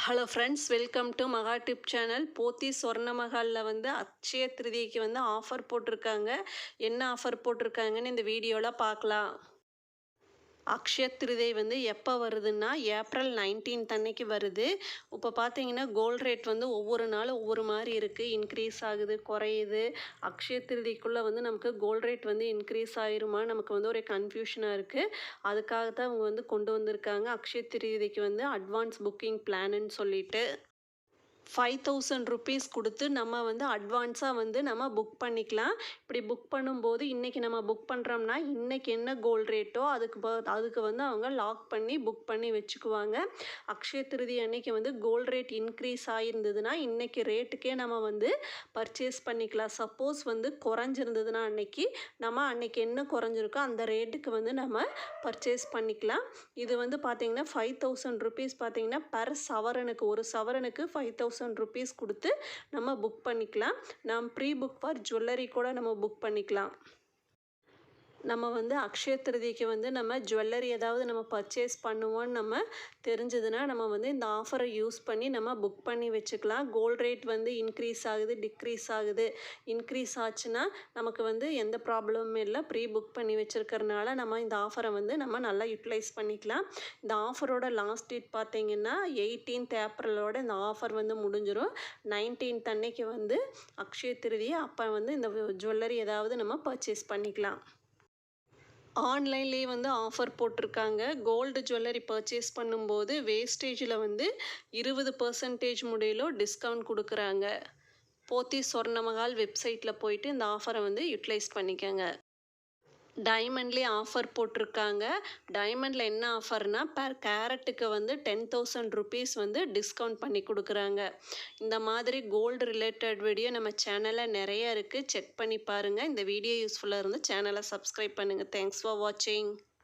Hello friends, welcome to மகா tip channel. போத்தி சொர்ண மஹாலில் வந்து அட்சய திருதிக்கு வந்து ஆஃபர் போட்டிருக்காங்க. என்ன ஆஃபர் போட்டிருக்காங்கன்னு இந்த வீடியோவில் பார்க்கலாம். அக்ஷய திருதை வந்து எப்போ வருதுன்னா ஏப்ரல் 19 அன்னைக்கு வருது. இப்போ பார்த்தீங்கன்னா கோல்ட் ரேட் வந்து ஒவ்வொரு நாளும் ஒவ்வொரு மாதிரி இருக்குது. இன்க்ரீஸ் ஆகுது, குறையுது. அக்ஷய திருதிக்குள்ளே வந்து நமக்கு கோல்ட் ரேட் வந்து இன்க்ரீஸ் ஆயிருமா, நமக்கு வந்து ஒரு கன்ஃபியூஷனாக இருக்குது. அதுக்காக தான் அவங்க வந்து கொண்டு வந்திருக்காங்க அக்ஷய திருதிக்கு வந்து அட்வான்ஸ் புக்கிங் பிளான்னு சொல்லிட்டு. 5000 ருபீஸ் கொடுத்து நம்ம வந்து அட்வான்ஸாக வந்து நம்ம புக் பண்ணிக்கலாம். இப்படி புக் பண்ணும்போது இன்றைக்கி நம்ம புக் பண்ணுறோம்னா இன்றைக்கி என்ன கோல்ட் ரேட்டோ அதுக்கு வந்து அவங்க லாக் பண்ணி புக் பண்ணி வச்சுக்குவாங்க. அக்ஷய திருதி அன்னைக்கு வந்து கோல்ட் ரேட் இன்க்ரீஸ் ஆகிருந்ததுன்னா இன்றைக்கி ரேட்டுக்கே நம்ம வந்து பர்ச்சேஸ் பண்ணிக்கலாம். சப்போஸ் வந்து குறைஞ்சிருந்ததுன்னா அன்னைக்கு என்ன குறைஞ்சிருக்கோ அந்த ரேட்டுக்கு வந்து நம்ம பர்ச்சேஸ் பண்ணிக்கலாம். இது வந்து பார்த்திங்கன்னா 5000 ருபீஸ் பார்த்திங்கன்னா பர் சவரனுக்கு, ஒரு சவரனுக்கு 5000 ருபீஸ் கொடுத்து நம்ம புக் பண்ணிக்கலாம். ப்ரீ புக் ஃபார் ஜுவல்லரி கூட நம்ம புக் பண்ணிக்கலாம். நம்ம வந்து அக்ஷய திருதிக்கு வந்து நம்ம ஜுவல்லரி ஏதாவது நம்ம பர்ச்சேஸ் பண்ணுவோன்னு நம்ம தெரிஞ்சதுன்னா நம்ம வந்து இந்த ஆஃபரை யூஸ் பண்ணி நம்ம புக் பண்ணி வச்சுக்கலாம். கோல்ட் ரேட் வந்து இன்க்ரீஸ் ஆகுது, டிக்ரீஸ் ஆகுது. இன்க்ரீஸ் ஆச்சுன்னா நமக்கு வந்து எந்த ப்ராப்ளமும் இல்லை. ப்ரீ புக் பண்ணி வச்சுருக்கறனால நம்ம இந்த ஆஃபரை வந்து நம்ம நல்லா யூட்டிலைஸ் பண்ணிக்கலாம். இந்த ஆஃபரோட லாஸ்ட் டேட் பார்த்திங்கன்னா 18th ஏப்ரலோட இந்த ஆஃபர் வந்து முடிஞ்சிடும். 19th அன்னைக்கு வந்து அக்ஷய திருதி, அப்போ வந்து இந்த ஜுவல்லரி ஏதாவது நம்ம பர்ச்சேஸ் பண்ணிக்கலாம். ஆன்லைன்லேயே வந்து ஆஃபர் போட்டிருக்காங்க. கோல்டு ஜுவல்லரி பர்ச்சேஸ் பண்ணும்போது வேஸ்டேஜில் வந்து 20% முடியலும் டிஸ்கவுண்ட் கொடுக்குறாங்க. போத்தி சொர்ண மஹால் வெப்சைட்டில் போயிட்டு இந்த ஆஃபரை வந்து யூட்டிலைஸ் பண்ணிக்கோங்க. டைமண்ட்லேயே ஆஃபர் போட்டிருக்காங்க. டைமண்டில் என்ன ஆஃபர்னால் பெர் கேரட்டுக்கு வந்து 10,000 ருபீஸ் வந்து டிஸ்கவுண்ட் பண்ணி கொடுக்குறாங்க. இந்த மாதிரி கோல்டு ரிலேட்டட் வீடியோ நம்ம சேனலில் நிறைய இருக்குது. செக் பண்ணி பாருங்கள். இந்த வீடியோ யூஸ்ஃபுல்லாக இருந்து சேனலை சப்ஸ்கிரைப் பண்ணுங்கள். தேங்க்ஸ் ஃபார் வாட்சிங்.